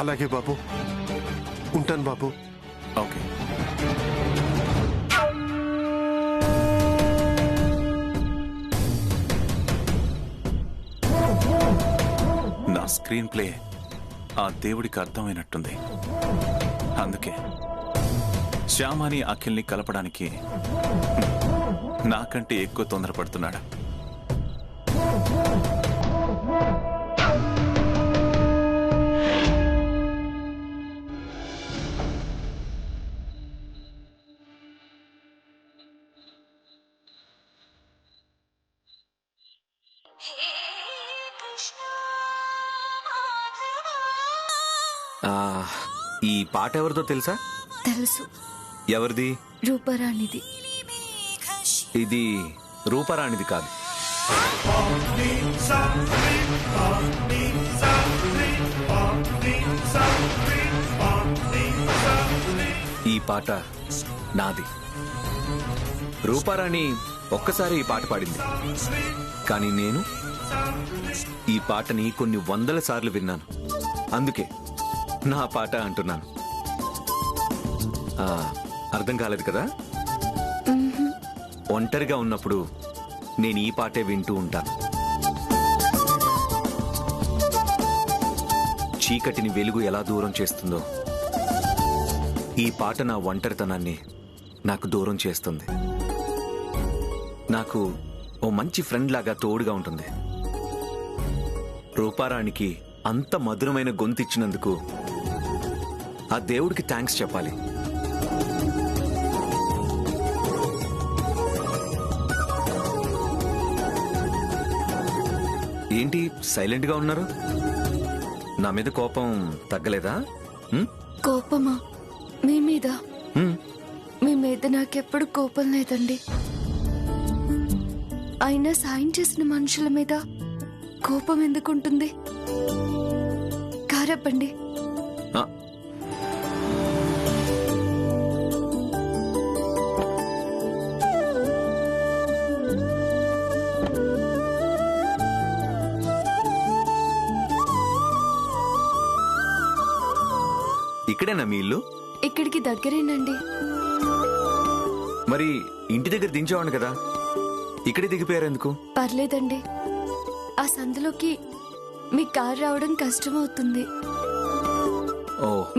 అలాగే బాబు, ఉంటాను బాబు. ఓకే. నా స్క్రీన్ ప్లే ఆ దేవుడికి అర్థమైనట్టుంది. అందుకే శ్యామాని అఖిల్ని కలపడానికి నాకంటే ఎక్కువ తొందరపడుతున్నాడు. ఈ పాట ఎవరిదో తెలుసా? తెలుసు. ఎవరిది? రూపరాణిది. ఇది రూపరాణిది కాదు. ఈ పాట నాది. రూపారాణి ఒక్కసారి ఈ పాట పాడింది, కానీ నేను ఈ పాటని కొన్ని వందల సార్లు విన్నాను. అందుకే నా పాట అంటున్నాను. అర్థం కాలేదు కదా? ఒంటరిగా ఉన్నప్పుడు నేను ఈ పాటే వింటూ ఉంటాను. చీకటిని వెలుగు ఎలా దూరం చేస్తుందో ఈ పాట నా ఒంటరితనాన్ని నాకు దూరం చేస్తుంది. నాకు ఓ మంచి ఫ్రెండ్ లాగా తోడుగా ఉంటుంది. రూపారానికి అంత మధురమైన గొంతిచ్చినందుకు ఆ దేవుడికి థ్యాంక్స్ చెప్పాలి. ఏంటి సైలెంట్ గా ఉన్నారు? నా మీద కోపం తగ్గలేదా? కోపమా? మీ మీద? మీ మీద నాకెప్పుడు కోపం లేదండి. అయినా సాయం చేసిన మనుషుల మీద కోపం ఎందుకుంటుంది? కారప్పండి. ఇక్కడేనా మీ ఇల్లు? ఇక్కడికి దగ్గరేనండి. మరి ఇంటి దగ్గర దించేవాడు కదా, ఇక్కడే దిగిపోయారు ఎందుకు? పర్లేదండి, ఆ సందులోకి మీ కారు రావడం కష్టమవుతుంది.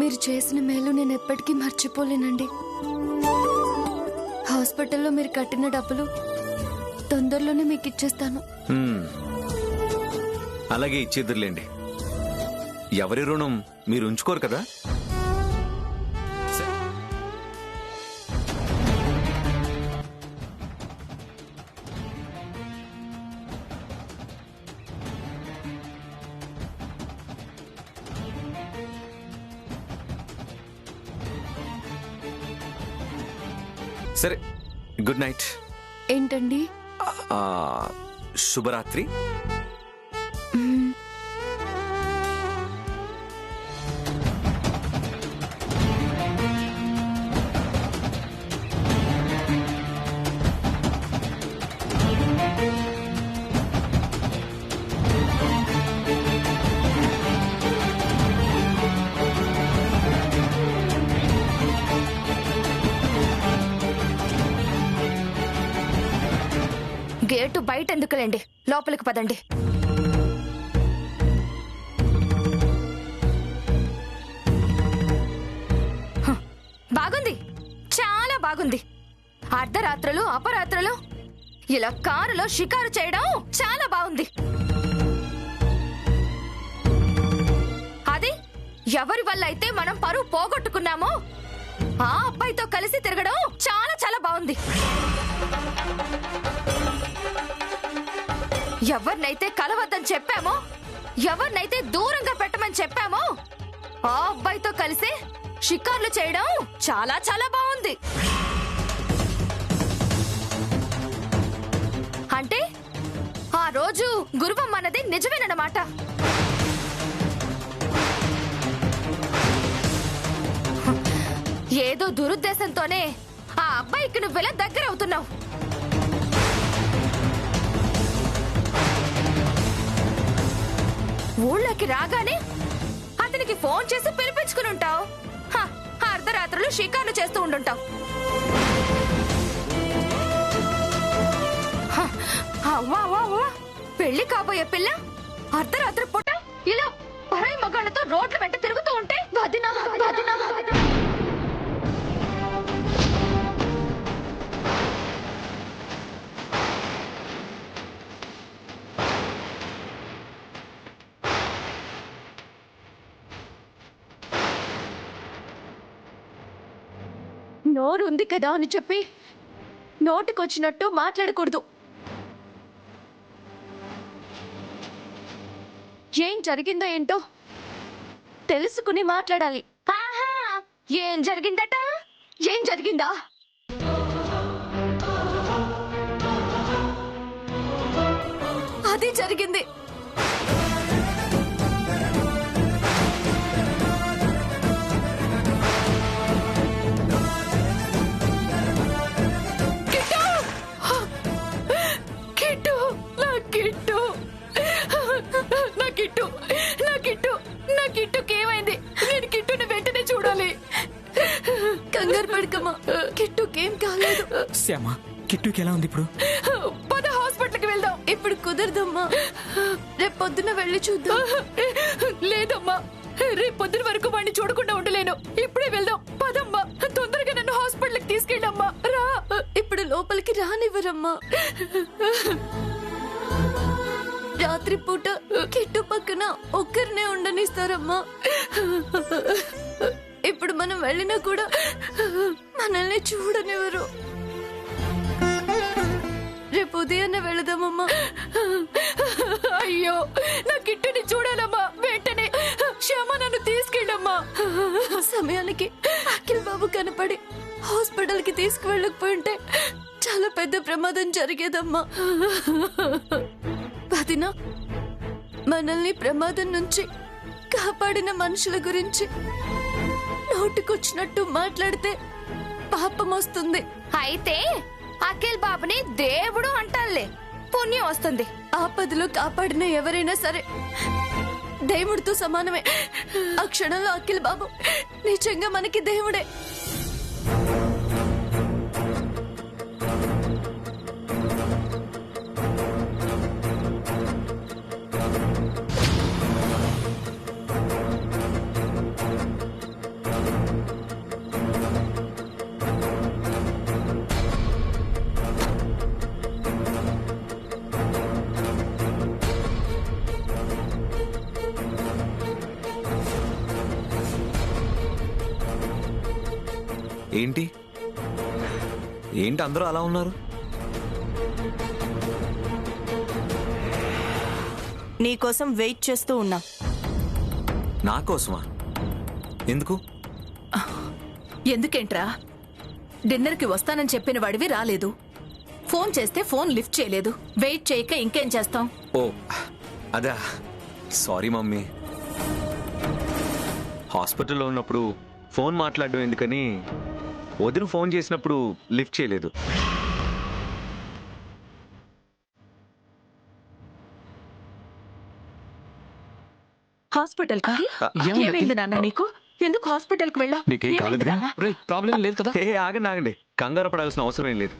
మీరు చేసిన మేలు నేను ఎప్పటికీ మర్చిపోలేనండి. హాస్పిటల్లో మీరు కట్టిన డబ్బులు తొందరలోనే మీకు ఇచ్చేస్తాను. అలాగే ఇచ్చేద్దరులేండి. ఎవరి రుణం మీరు ఉంచుకోరు కదా. సరే, గుడ్ నైట్. ఏంటండి? శుభరాత్రి. గేటు బయట ఎందుకులేండి, లోపలికి పదండి. బాగుంది, చాలా బాగుంది. అర్ధరాత్రులు అపరాత్రులు ఇలా కారులో షికారు చేయడం చాలా బాగుంది. అది ఎవరి వల్ల అయితే మనం పరువు పోగొట్టుకున్నామో ఆ అబ్బాయితో కలిసి తిరగడం చాలా చాలా బాగుంది. ఎవరినైతే కలవద్దని చెప్పామో, ఎవరినైతే దూరంగా పెట్టమని చెప్పామో ఆ అబ్బాయితో కలిసి షికార్లు చేయడం చాలా చాలా బాగుంది. అంటే ఆ రోజు గురువం అన్నది నిజమేనన్నమాట. ఏదో దురుద్దేశంతోనే ఆ అబ్బాయికి నువ్వెలా దగ్గర అవుతున్నావు. ఊళ్ళోకి రాగానే అతని దీనికి ఫోన్ చేసి పిలిపించుకుని ఉంటావు. అర్ధరాత్రులు షికార్లు చేస్తూ ఉండుంటావు. అవ్వా పెళ్లి కాబోయే పిల్ల అర్ధరాత్రి పూట ఇలా పరాయి మగాళ్ళతో రోడ్ల వెంట తిరుగుతూ ఉంటే వదినా వదినా వదినా. నోరు ఉంది కదా అని చెప్పి నోటికొచ్చినట్టు మాట్లాడకూడదు. ఏం జరిగిందో ఏంటో తెలుసుకుని మాట్లాడాలి. ఏం జరిగిందట? ఏం జరిగిందా? అది జరిగింది. నా కిట్టుకేమైంది? నేను కిట్టుని వెంటనే చూడాలి. కంగారు పడకమ్మా, కిట్టుకేం కాలేదు. శ్యామ, కిట్టుకి ఎలా ఉంది ఇప్పుడు? పద హాస్పిటల్కి వెళ్దాం. ఇప్పుడు కుదరదమ్మా, రేపు పొద్దున వెళ్ళి చూద్దాం. లేదమ్మా, రేపు పొద్దున వరకు వాడిని చూడకుండా ఉండలేను. ఇప్పుడే వెళ్దాం. పదమ్మా, తొందరగా నన్ను హాస్పిటల్కి తీసుకెళ్ళమ్మా. రా. ఇప్పుడు లోపలికి రానివ్వరమ్మా. రాత్రి పూట కిట్టు పక్కన ఒక్కరినే ఉండనిస్తారమ్మా. ఇప్పుడు మనం వెళ్ళినా కూడా మనల్ని చూడనివ్వరు. రేపు ఉదయాన్నే వెళదామమ్మా. అయ్యో, నా కిట్టుని చూడాలమ్మా. వెంటనే శ్యామ నన్ను తీసుకెళ్ళమ్మా. సమయానికి అఖిల్ బాబు కనపడి హాస్పిటల్ కి తీసుకువెళ్ళకపోయింటే చాలా పెద్ద ప్రమాదం జరిగేదమ్మా. వదినా, మనల్ని ప్రమాదం నుంచి కాపాడిన మనుషుల గురించి నోటికొచ్చినట్టు మాట్లాడితే పాపం వస్తుంది. అయితే అఖిల్ బాబుని దేవుడు అంటాలే, పుణ్యం వస్తుంది. ఆపదలో కాపాడిన ఎవరైనా సరే దేవుడితో సమానమే. ఆ క్షణంలో అఖిల్ బాబు నిజంగా మనకి దేవుడే. ఏంటి ఏంటి అందరూ అలా ఉన్నారు? నీకోసం వెయిట్ చేస్తూ ఉన్నా. నా కోసమా? ఎందుకు? ఎందుకేంట్రా? డిన్నర్కి వస్తానని చెప్పిన వాడివి రాలేదు. ఫోన్ చేస్తే ఫోన్ లిఫ్ట్ చేయలేదు. వెయిట్ చేయక ఇంకేం చేస్తాం? ఓ అదా, సారీ మమ్మీ. హాస్పిటల్లో ఉన్నప్పుడు ఫోన్ మాట్లాడడం ఎందుకని వదిన ఫోన్ చేసినప్పుడు లిఫ్ట్ చేయలేదు. హాస్పిటల్ కి ఏమైంది నాన్న నీకు? ఎందుకు హాస్పిటల్ కి వెళ్ళా? ప్రాబ్లం లేదు కదా? ఏ ఆగండి ఆగండి, కంగారు పడాల్సిన అవసరం ఏం లేదు.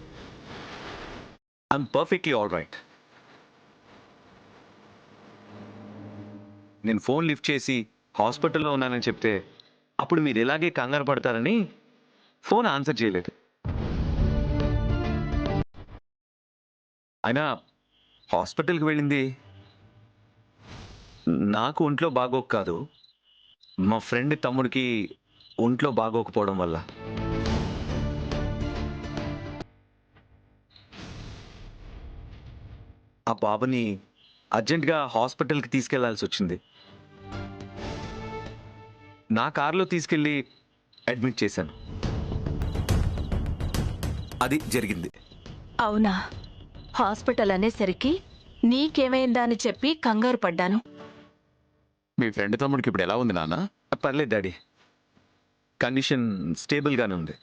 I'm perfectly all right. నేను ఫోన్ లిఫ్ట్ చేసి హాస్పిటల్లో ఉన్నానని చెప్తే అప్పుడు మీరు ఇలాగే కంగారు పడతారని ఫోన్ ఆన్సర్ చేయలేదు. అయినా హాస్పిటల్కి వెళ్ళింది నాకు ఒంట్లో బాగోక కాదు, మా ఫ్రెండ్ తమ్ముడికి ఒంట్లో బాగోకపోవడం వల్ల. ఆ బాబుని అర్జెంటుగా హాస్పిటల్కి తీసుకెళ్లాల్సి వచ్చింది. నా కారులో తీసుకెళ్ళి అడ్మిట్ చేశాను. అది జరిగింది. అవునా? హాస్పిటల్ అనేసరికి నీకేమైందా అని చెప్పి కంగారు పడ్డాను. మీ ఫ్రెండ్ తమ్ముడికి ఇప్పుడు ఎలా ఉంది నాన్న? పర్లేదు డాడీ, కండిషన్ స్టేబుల్గానే ఉంది.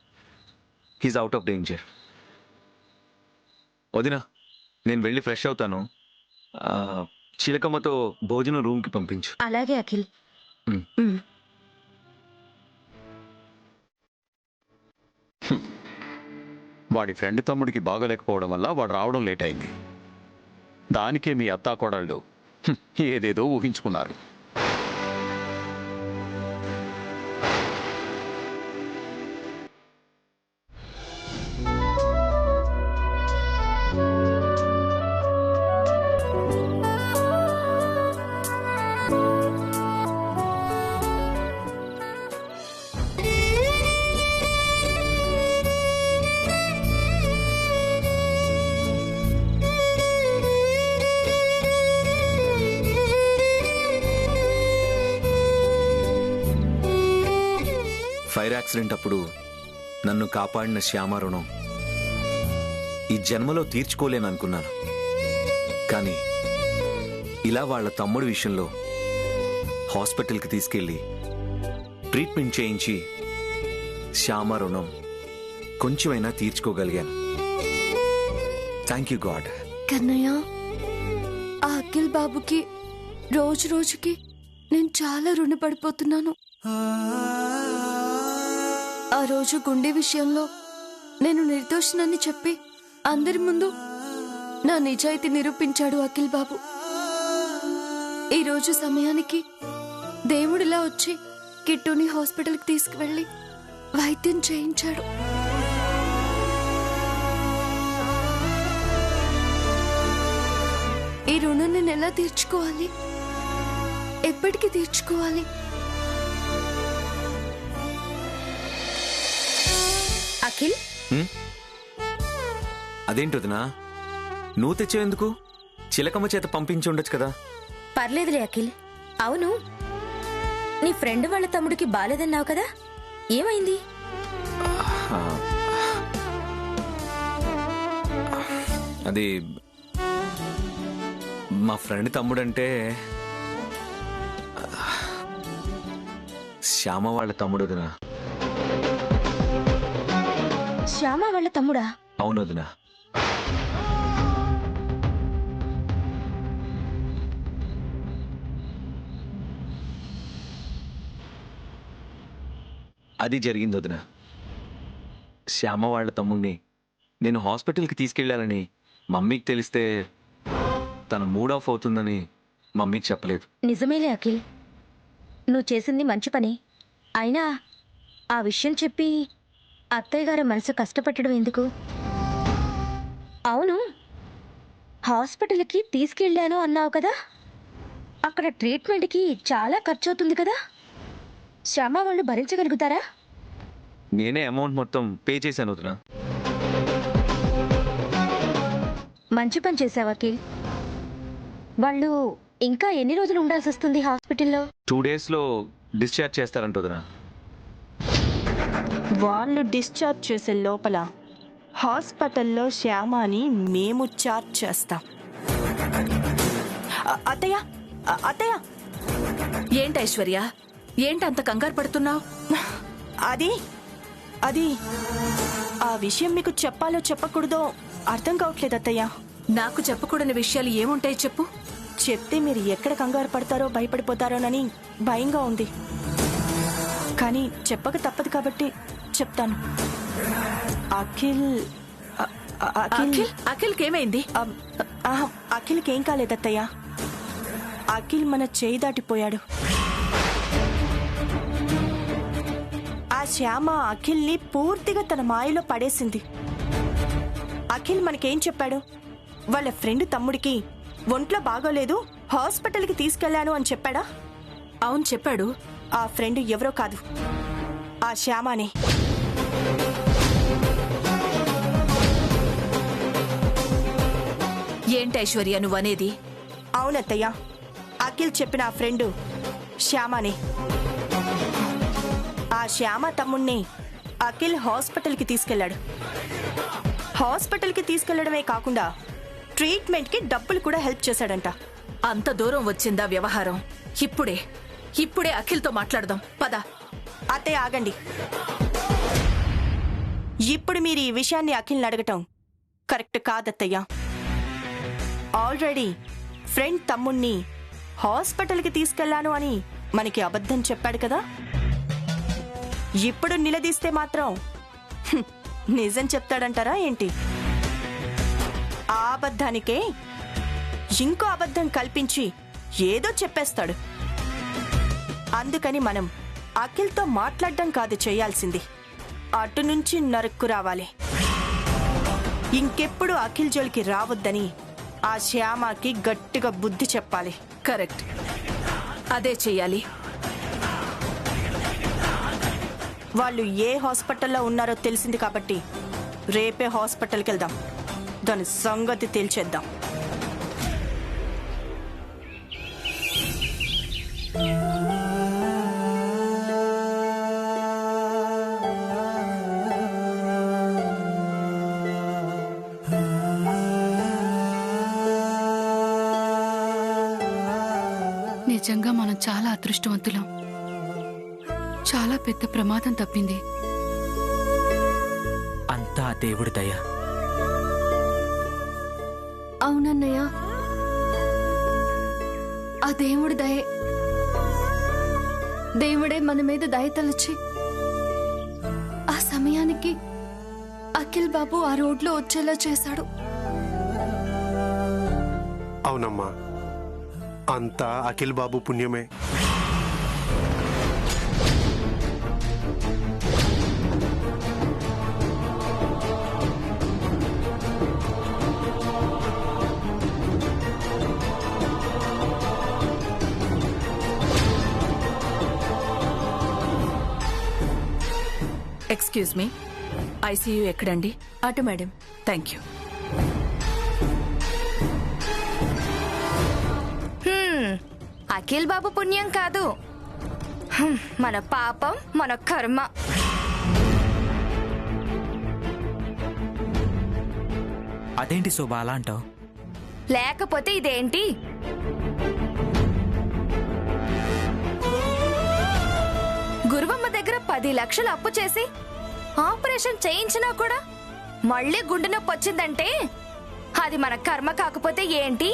He's out of danger. వదినా, నేను వెళ్ళి ఫ్రెష్ అవుతాను. చిలకమ్మతో భోజనం రూమ్కి పంపించు. అలాగే అఖిల్. వాడి ఫ్రెండ్ తమ్ముడికి బాగోలేకపోవడం వల్ల వాడు రావడం లేట్ అయింది. దానికే మీ అత్తాకోడళ్ళు ఏదేదో ఊహించుకున్నారు. ఫైర్ యాక్సిడెంట్ అప్పుడు నన్ను కాపాడిన శ్యామ రుణం ఈ జన్మలో తీర్చుకోలేననుకున్నాను. కానీ ఇలా వాళ్ళ తమ్ముడి విషయంలో హాస్పిటల్కి తీసుకెళ్ళి ట్రీట్మెంట్ చేయించి శ్యామ రుణం కొంచెమైనా తీర్చుకోగలిగాను. Thank you God. కన్నయ్య, ఆ అఖిల్ బాబుకి రోజు రోజుకి నేను చాలా రుణపడిపోతున్నాను. ఆ రోజు గుండె విషయంలో నేను నిర్దోషినని చెప్పి అందరి ముందు నా నిజాయితీ నిరూపించాడు అఖిల్ బాబు. ఈ రోజు సమయానికి దేవుడిలా వచ్చి కిట్టుని హాస్పిటల్కి తీసుకువెళ్ళి వైద్యం చేయించాడు. ఈ రుణం నేను ఎలా తీర్చుకోవాలి? ఎప్పటికీ తీర్చుకోవాలి? అఖిల్, అదేంటొదినా, నువ్వు తెచ్చేందుకు? చిలకమ్మ చేత పంపించి ఉండొచ్చు కదా. పర్లేదులే అఖిల్. అవును, నీ ఫ్రెండ్ వాళ్ళ తమ్ముడికి బాలేదన్నావు కదా, ఏమైంది? అది మా ఫ్రెండ్ తమ్ముడంటే శ్యామ వాళ్ళ తమ్ముడు వదినా. శ్యామ వాళ్ళ తమ్ముడా? అవును వదినా. అది జరిగింది వదిన. శ్యామ వాళ్ళ తమ్ముడిని నేను హాస్పిటల్కి తీసుకెళ్ళాలని మమ్మీకి తెలిస్తే తన మూడ్ ఆఫ్ అవుతుందని మమ్మీకి చెప్పలేదు. నిజమేలే అఖిల్, నువ్వు చేసింది మంచి పని. అయినా ఆ విషయం చెప్పి అత్తయ్య గారి మనసు కష్టపెట్టడం ఎందుకు? అవును, హాస్పిటల్కి తీసుకెళ్ళాను అన్నావు కదా, అక్కడ ట్రీట్మెంట్కి చాలా ఖర్చు అవుతుంది కదా, శ్యామ వాళ్ళు భరించగలుగుతారా? నేనే అమౌంట్ మొత్తం పే చేశాను వదిన. మంచి పని చేసావు అఖిల్. వాళ్ళు ఇంకా ఎన్ని రోజులు ఉండాల్సి వస్తుంది హాస్పిటల్లో? 2 daysలో డిశ్చార్జ్ చేస్తారంట వదిన. వాళ్ళు డిశ్చార్జ్ చేసే లోపల హాస్పిటల్లో శ్యామాని మేము చార్జ్ చేస్తాం. అత్తయ్య, అత్తయ్య, ఏంటి ఐశ్వర్య, ఏంటంత కంగారు పడుతున్నావు? అది అది ఆ విషయం మీకు చెప్పాలో చెప్పకూడదో అర్థం కావట్లేదు అత్తయ్య. నాకు చెప్పకూడని విషయాలు ఏముంటాయి చెప్పు. చెప్తే మీరు ఎక్కడ కంగారు పడతారో భయపడిపోతారోనని భయంగా ఉంది. కానీ చెప్పక తప్పదు కాబట్టి చెప్తాను. అఖిల్ అఖిల్ అఖిల్కి ఏమైంది? అఖిల్కి ఏం కాలేదత్తయ్య. అఖిల్ మన చేయి దాటిపోయాడు. ఆ శ్యామ అఖిల్ని పూర్తిగా తన మాయలో పడేసింది. అఖిల్ మనకేం చెప్పాడు? వాళ్ళ ఫ్రెండ్ తమ్ముడికి ఒంట్లో బాగోలేదు, హాస్పిటల్కి తీసుకెళ్లాను అని చెప్పాడా? అవును చెప్పాడు. ఆ ఫ్రెండ్ ఎవరో కాదు, ఆ శ్యామానే. ఏంటి ఐశ్వర్య నువ్వనేది? అవునత్తయ్య, అఖిల్ చెప్పిన ఆ ఫ్రెండ్ శ్యామానే. ఆ శ్యామ తమ్ముణ్ణి అఖిల్ హాస్పిటల్కి తీసుకెళ్లాడు. హాస్పిటల్కి తీసుకెళ్లడమే కాకుండా ట్రీట్మెంట్కి డబ్బులు కూడా హెల్ప్ చేశాడంట. అంత దూరం వచ్చిందా వ్యవహారం? ఇప్పుడే అఖిల్తో మాట్లాడదాం పద. అత్తయ్య ఆగండి. ఇప్పుడు మీరు ఈ విషయాన్ని అఖిల్ని అడగటం కరెక్ట్ కాదత్తయ్య. ఆల్రెడీ ఫ్రెండ్ తమ్ముణ్ణి హాస్పిటల్కి తీసుకెళ్లాను అని మనకి అబద్ధం చెప్పాడు కదా, ఇప్పుడు నిలదీస్తే మాత్రం నిజం చెప్తాడంటారా ఏంటి? ఆ అబద్ధానికే ఇంకో అబద్ధం కల్పించి ఏదో చెప్పేస్తాడు. అందుకని మనం అఖిల్తో మాట్లాడడం కాదు చేయాల్సింది, అటు నుంచి నరుక్కు రావాలి. ఇంకెప్పుడు అఖిల్ జోలికి రావద్దని ఆ శ్యామకి గట్టిగా బుద్ధి చెప్పాలి. కరెక్ట్, అదే చెయ్యాలి. వాళ్ళు ఏ హాస్పిటల్లో ఉన్నారో తెలిసింది కాబట్టి రేపే హాస్పిటల్కి వెళ్దాం, దాని సంగతి తేల్చేద్దాం. నిజంగా మనం చాలా అదృష్టవంతులం. చాలా పెద్ద ప్రమాదం తప్పింది. అంతా దేవుడి దయ. అవునన్నయ్య, ఆ దేవుడి దయే. దేవుడే మన మీద దయ తలచి ఆ సమయానికి అఖిల్ బాబు ఆ రోడ్లో వచ్చేలా చేశాడు. అవునమ్మా, అంతా అఖిల్ బాబు పుణ్యమే. ఎక్స్క్యూజ్ మీ, ఐసీయూ ఎక్కడండి? అటు madam. Thank you. Akhil Babu పుణ్యం కాదు, మన పాపం, మన కర్మ. అదేంటి శోభ అలా అంటావు? లేకపోతే ఇదేంటి? గురువమ్మ దగ్గర 10 లక్షలు అప్పు చేసి ఆపరేషన్ చేయించినా కూడా మళ్ళీ గుండె నొప్పి వచ్చిందంటే అది మన కర్మ కాకపోతే ఏంటి?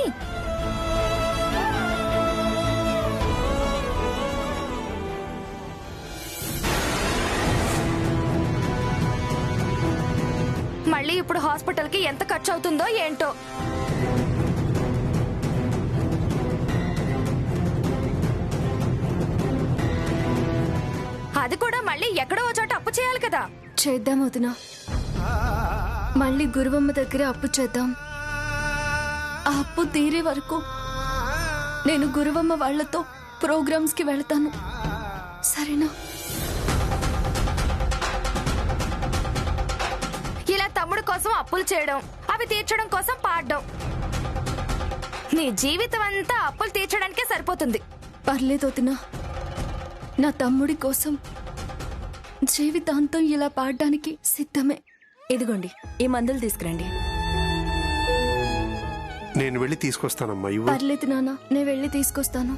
మళ్ళీ ఇప్పుడు హాస్పిటల్కి ఎంత ఖర్చు అవుతుందో ఏంటో. అది కూడా మళ్ళీ ఎక్కడో చోట అప్పు చేయాలి కదా. చేద్దాం వదినా, మళ్ళీ గురువమ్మ దగ్గర అప్పు చేద్దాం. ఆ అప్పు తీరే వరకు నేను గురువమ్మ వాళ్లతో ప్రోగ్రామ్స్ కి వెళ్తాను, సరేనా? ఇలా తమ్ముడు కోసం అప్పులు చేయడం, అవి తీర్చడం కోసం పాడడం, నీ జీవితం అంతా అప్పులు తీర్చడానికే సరిపోతుంది. పర్లేదు వదినా, నా తమ్ముడి కోసం జీవితాంతం ఇలా పాడడానికి సిద్ధమే. ఇదిగోండి, ఈ మందులు తీసుకురండి. నేను వెళ్ళి తీసుకొస్తానమ్మా. ఇవ్వు. పర్లేదు నాన్న, నేను వెళ్ళి తీసుకొస్తాను.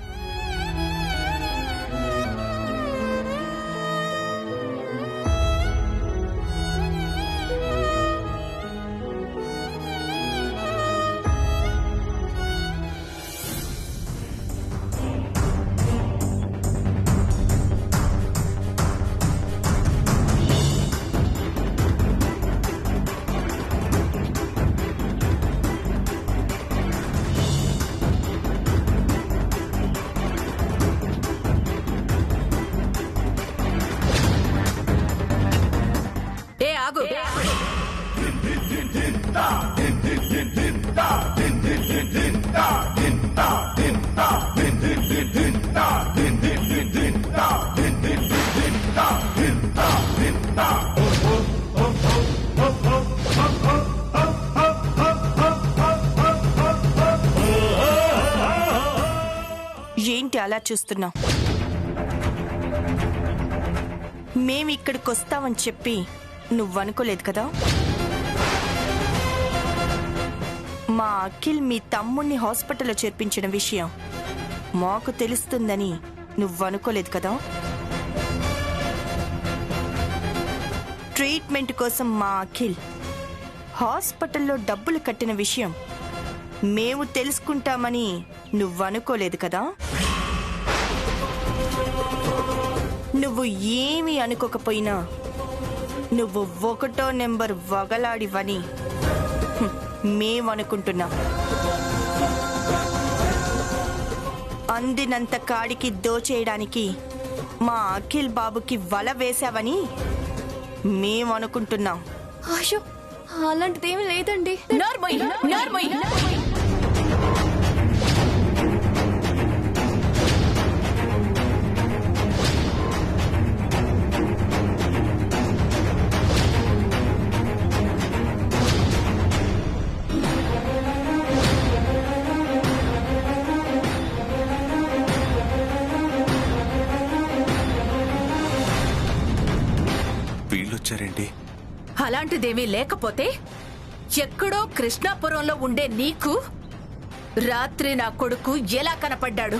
ఏ ఆగు, ఏంటి అలా చూస్తున్నావు? మేమిక్కడికి వస్తామని చెప్పి నువ్వనుకోలేదు కదా? మా అఖిల్ మీ తమ్ముణ్ణి హాస్పిటల్లో చేర్పించిన విషయం మాకు తెలుస్తుందని నువ్వనుకోలేదు కదా? ట్రీట్మెంట్ కోసం మా అఖిల్ హాస్పిటల్లో డబ్బులు కట్టిన విషయం మేము తెలుసుకుంటామని నువ్వనుకోలేదు కదా? నువ్వు ఏమీ అనుకోకపోయినా నువ్వు 1వ నెంబర్ వగలాడివని మేమనుకుంటున్నాం. అందినంత కాడికి దోచేయడానికి మా అఖిల్ బాబుకి వల వేశావని మేమనుకుంటున్నాం. అయ్యో అలాంటిదేమీ లేదండి. నోర్మోయ్, నోర్మోయ్. వీళ్ళొచ్చారేంటి? అలాంటిదేమీ లేకపోతే ఎక్కడో కృష్ణాపురంలో ఉండే నీకు రాత్రి నా కొడుకు ఎలా కనపడ్డాడు?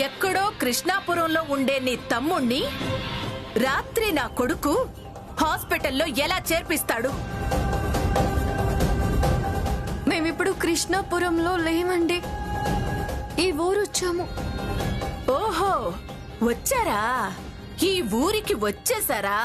ఎక్కడో కృష్ణాపురంలో ఉండే నీ తమ్ముణ్ణి రాత్రి నా కొడుకు హాస్పిటల్లో ఎలా చేర్పిస్తాడు? మేమిప్పుడు కృష్ణాపురంలో లేమండి, ఈ ఊరొచ్చాము. ఓహో, వచ్చారా? ఈ ఊరికి వచ్చేసారా?